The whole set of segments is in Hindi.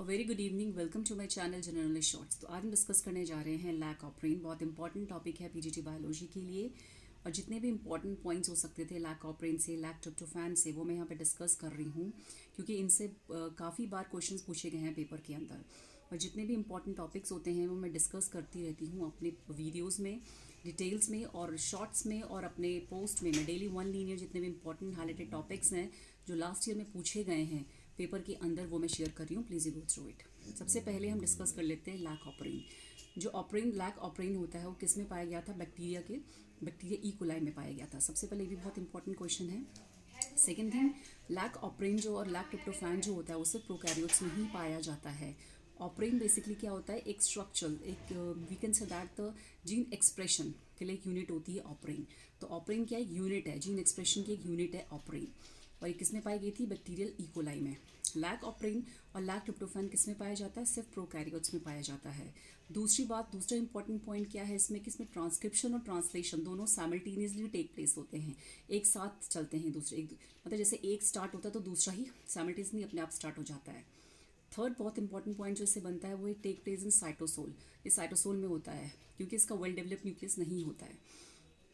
Very good evening, welcome to my channel general shorts. तो आज हम डिस्कस करने जा रहे हैं लैक ऑपरेन। बहुत इंपॉर्टेंट टॉपिक है पीजीटी बायोलॉजी के लिए, और जितने भी इंपॉर्टेंट पॉइंट्स हो सकते थे लैक ऑपरेन से, लैक ट्रिप्टोफैन से, वो मैं यहाँ पे डिस्कस कर रही हूँ क्योंकि इनसे काफ़ी बार क्वेश्चंस पूछे गए हैं पेपर के अंदर। और जितने भी इंपॉर्टेंट टॉपिक्स होते हैं वो मैं डिस्कस करती रहती हूँ अपने वीडियोज़ में, डिटेल्स में और शॉर्ट्स में, और अपने पोस्ट में मैं डेली वन लीनियर जितने भी इंपॉर्टेंट हाईलाइटेड टॉपिक्स हैं जो लास्ट ईयर में पूछे गए हैं पेपर के अंदर, वो मैं शेयर कर रही हूँ। Please go through it. सबसे पहले हम डिस्कस कर लेते हैं लैक ऑपरेन। जो ऑपरेन लैक ऑपरेन होता है वो किस में पाया गया था? बैक्टीरिया ई कोलाई में पाया गया था। सबसे पहले ये भी बहुत इंपॉर्टेंट क्वेश्चन है। सेकेंड थिंग, लैक ऑपरेन जो और लैक ट्रिप्टोफैन जो होता है वो सिर्फ प्रोकैरियोट्स में ही पाया जाता है। ऑपरेन बेसिकली क्या होता है? एक स्ट्रक्चरल, एक we can say that the gene expression के लिए एक यूनिट होती है ऑपरेन। तो ऑपरेन क्या एक यूनिट है, जीन एक्सप्रेशन की एक यूनिट है ऑपरेन। और ये किस में पाई गई थी? बैक्टीरियल ई कोलाई में। लैक ऑपरेन और लैक ट्रिप्टोफैन किस में पाया जाता है? सिर्फ प्रोकैरियोट्स में पाया जाता है। दूसरी बात, दूसरा इंपॉर्टेंट पॉइंट क्या है इसमें कि इसमें ट्रांसक्रिप्शन और ट्रांसलेशन दोनों साइमल्टेनियसली टेक प्लेस होते हैं, एक साथ चलते हैं। मतलब जैसे एक स्टार्ट होता है तो दूसरा ही साइमल्टेनियसली अपने आप स्टार्ट हो जाता है। थर्ड बहुत इंपॉर्टेंट पॉइंट जो इससे बनता है वो है टेक प्लेस इन साइटोसोल। ये साइटोसोल में होता है क्योंकि इसका वेल डेवलप्ड न्यूक्लियस नहीं होता है।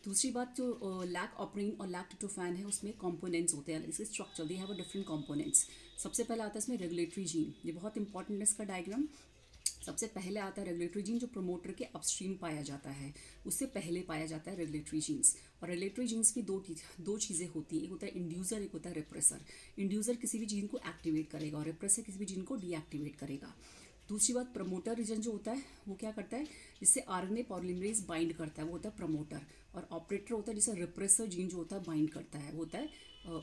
दूसरी बात, जो लैक ऑपरेन और लैक ट्रिप्टोफैन है उसमें कंपोनेंट्स होते हैं, इसके structure they have a different components. सबसे पहले आता है इसमें रेगुलेटरी जीन। ये बहुत इंपॉर्टेंट है इसका डायग्राम। सबसे पहले आता है रेगुलेटरी जीन जो प्रोमोटर के अपस्ट्रीम पाया जाता है, उससे पहले पाया जाता है रेगुलेटरी जीन्स। और रेगुलेटरी जीन्स की दो चीज़ें होती हैं, एक होता है इंड्यूसर, एक होता है रिप्रेसर। इंड्यूसर किसी भी जीन को एक्टिवेट करेगा और रिप्रेसर किसी भी जीन को डीएक्टिवेट करेगा। दूसरी बात, प्रमोटर रीजन जो होता है वो क्या करता है? जिससे आरएनए पॉलीमरेज बाइंड करता है, वो होता है प्रमोटर। और ऑपरेटर होता है जिसे रिप्रेसर जीन जो होता है बाइंड करता है, वो होता है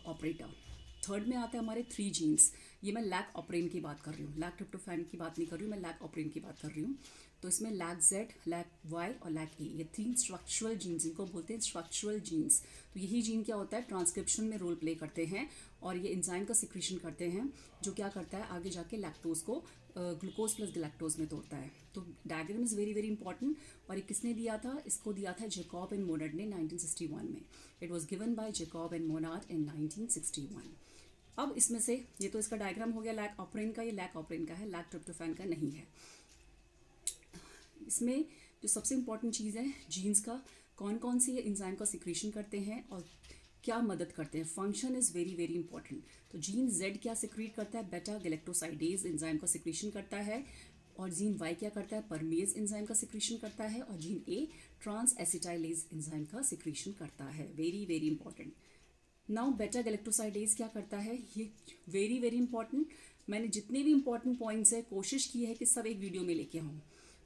ऑपरेटर। थर्ड में आता है हमारे थ्री जीन्स। ये मैं लैक ऑपरेन की बात कर रही हूँ, लैक ट्रिप्टोफैन की बात नहीं कर रही हूँ, मैं लैक ऑपरेन की बात कर रही हूँ। तो इसमें लैक जेड, लैक वाई और लैक ए, ये तीन स्ट्रक्चरल जीन्स, इनको बोलते हैं स्ट्रक्चरल जीन्स। तो यही जीन क्या होता है? ट्रांसक्रिप्शन में रोल प्ले करते हैं और ये एंजाइम का सिक्रीशन करते हैं जो क्या करता है आगे जाके लैक्टोज को ग्लूकोज प्लस गैलेक्टोज में तोड़ता है। तो diagram is very very important. और ये किसने दिया था? इसको दिया था जैकब एंड मोनार्ड ने 1961 में। It was given by Jacob and Monod in 1961। अब इसमें से ये तो इसका डायग्राम हो गया लैक ऑपरेन का, ये लैक ऑपरेन का है, लैक ट्रिप्टोफैन का नहीं है। इसमें जो सबसे इंपॉर्टेंट चीज़ है जीन्स का, कौन कौन सी एंजाइम का सिक्रीशन करते हैं और क्या मदद करते हैं, function is very very important. तो जीन जेड क्या सिक्रीट करता है? बेटा गैलेक्टोसाइडेज एंजाइम का सिक्रीशन करता है। और जीन वाई क्या करता है? परमेज एंजाइम का सिक्रीशन करता है। और gene a trans acetylase enzyme का सिक्रीशन करता है। Very very important. Now beta galactosidase क्या करता है? ये वेरी वेरी इंपॉर्टेंट। मैंने जितने भी इंपॉर्टेंट पॉइंट्स है कोशिश की है कि सब एक वीडियो में लेके आऊँ।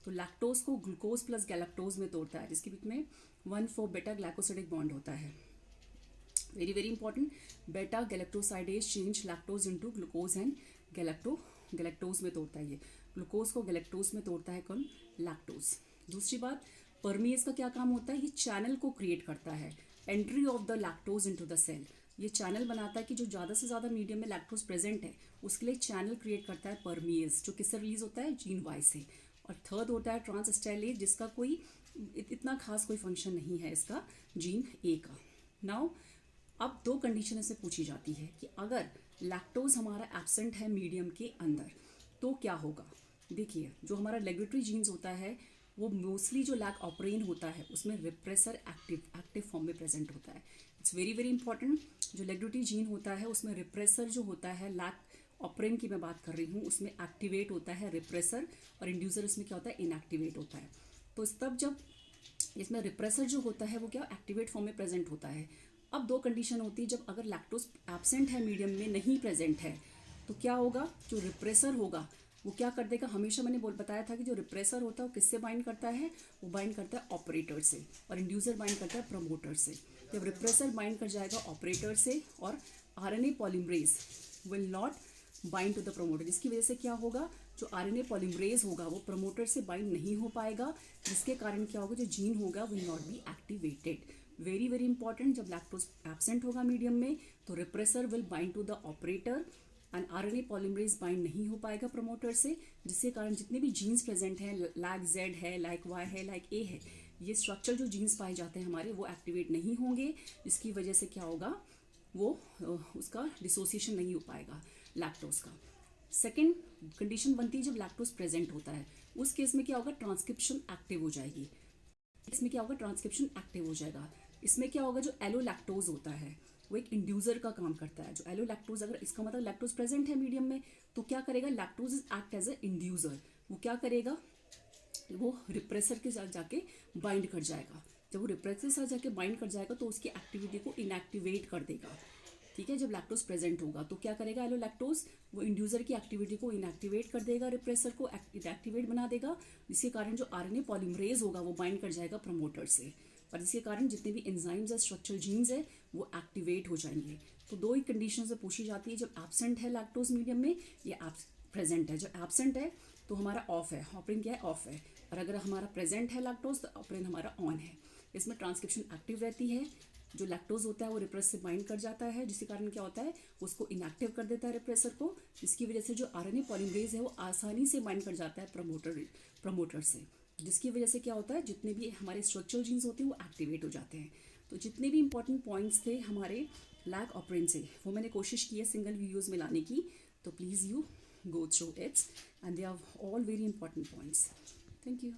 तो लैक्टोज को ग्लूकोज प्लस गैलेक्टोज में तोड़ता है, जिसके बीच में 1,4 बेटा ग्लाइकोसिडिक बॉन्ड होता है। Very very important. Beta galactosidase change lactose into glucose and galactose में तोड़ता है। ये ग्लूकोज को गैलेक्टोज में तोड़ता है कौन? लैक्टोज। दूसरी बात, परमेज का क्या काम होता है? ये चैनल को क्रिएट करता है, entry of the lactose into the cell. ये चैनल बनाता है कि जो ज़्यादा से ज़्यादा मीडियम में लैक्टोज प्रेजेंट है उसके लिए चैनल क्रिएट करता है परमेज, जो किससे रिलीज होता है? जीन वाई से। और थर्ड होता है ट्रांस एसिटाइलेज, जिसका कोई इतना खास कोई फंक्शन नहीं है इसका, जीन ए का। नाउ अब दो कंडीशन इससे पूछी जाती है कि अगर लैक्टोज हमारा एब्सेंट है मीडियम के अंदर तो क्या होगा। देखिए, जो हमारा रेगुलेटरी जीन्स होता है वो मोस्टली जो लैक ऑपरेन होता है उसमें रिप्रेसर एक्टिव फॉर्म में प्रेजेंट होता है। It's very very important. जो रेगुलेटरी जीन होता है उसमें रिप्रेसर जो होता है, लैक ऑपरेन की मैं बात कर रही हूँ, उसमें एक्टिवेट होता है रिप्रेसर, और इंड्यूसर इसमें क्या होता है? इनएक्टिवेट होता है। तो तब जब इसमें रिप्रेसर जो होता है वो क्या एक्टिवेट फॉर्म में प्रेजेंट होता है। अब दो कंडीशन होती है, जब अगर लैक्टोज एब्सेंट है मीडियम में, नहीं प्रेजेंट है, तो क्या होगा? जो रिप्रेसर होगा वो क्या कर देगा? हमेशा मैंने बताया था कि जो रिप्रेसर होता है वो किससे बाइंड करता है? वो बाइंड करता है ऑपरेटर से, और इंड्यूसर बाइंड करता है प्रमोटर से। जब रिप्रेसर बाइंड कर जाएगा ऑपरेटर से, और RNA polymerase will not bind to the promoter, जिसकी वजह से क्या होगा? जो आरएनए पॉलीमरेज होगा वो प्रमोटर से बाइंड नहीं हो पाएगा, जिसके कारण क्या होगा? जो जीन होगा will not be activated. Very very important. जब लैक्टोज एब्सेंट होगा मीडियम में तो repressor will bind to the operator and RNA polymerase bind नहीं हो पाएगा प्रमोटर से, जिसके कारण जितने भी जीन्स प्रेजेंट हैं, लैक जेड है, लैक वाई है, लैक ए है, ये स्ट्रक्चर जो जीन्स पाए जाते हैं हमारे वो एक्टिवेट नहीं होंगे, जिसकी वजह से क्या होगा? वो उसका डिसोसिएशन नहीं हो पाएगा लैक्टोज का। सेकेंड कंडीशन बनती है जब लैक्टोज प्रेजेंट होता है, उस केस में क्या होगा, ट्रांसक्रिप्शन एक्टिव हो जाएगी। इसमें क्या होगा, ट्रांसक्रिप्शन एक्टिव हो जाएगा। इसमें क्या होगा, जो एलोलैक्टोज होता है वो एक इंड्यूसर का काम करता है। जो एलोलैक्टोज, अगर इसका मतलब लैक्टोज प्रेजेंट है मीडियम में, तो क्या करेगा, lactose act as a inducer. वो क्या करेगा, वो रिप्रेसर के साथ जाके बाइंड कर जाएगा। जब वो रिप्रेसर के साथ जाके बाइंड कर जाएगा तो उसकी एक्टिविटी को इनएक्टिवेट कर देगा। ठीक है, जब लैक्टोज प्रेजेंट होगा तो क्या करेगा एलोलैक्टोज, वो इंड्यूसर की एक्टिविटी को इनएक्टिवेट कर देगा, रिप्रेसर को इनएक्टिवेट बना देगा, जिसके कारण जो आरएनए पॉलीमरेज होगा वो बाइंड कर जाएगा प्रमोटर से, और जिसके कारण जितने भी एंजाइम्स है, स्ट्रक्चरल जीन्स है, वो एक्टिवेट हो जाएंगे। तो दो ही कंडीशन से पूछी जाती है, जब एब्सेंट है लैक्टोज मीडियम में या प्रेजेंट है। जब एब्सेंट है तो हमारा ऑफ है, ऑपरेन क्या है, ऑफ है, और अगर हमारा प्रेजेंट है लैक्टोज तो ऑपरेन हमारा ऑन है। इसमें ट्रांसक्रिप्शन एक्टिव रहती है, जो लैक्टोज होता है वो रिप्रेस से बाइंड कर जाता है, जिसके कारण क्या होता है, उसको इनएक्टिव कर देता है रिप्रेसर को, जिसकी वजह से जो आरएनए पॉलीमरेज है वो आसानी से बाइंड कर जाता है प्रमोटर से, जिसकी वजह से क्या होता है, जितने भी हमारे स्ट्रक्चरल जीन्स होते हैं वो एक्टिवेट हो जाते हैं। तो जितने भी इंपॉर्टेंट पॉइंट्स थे हमारे लैक ऑपरेन से, वो मैंने कोशिश की है सिंगल वीडियोज़ में लाने की, तो please you go through it, and they are all very important points. Thank you.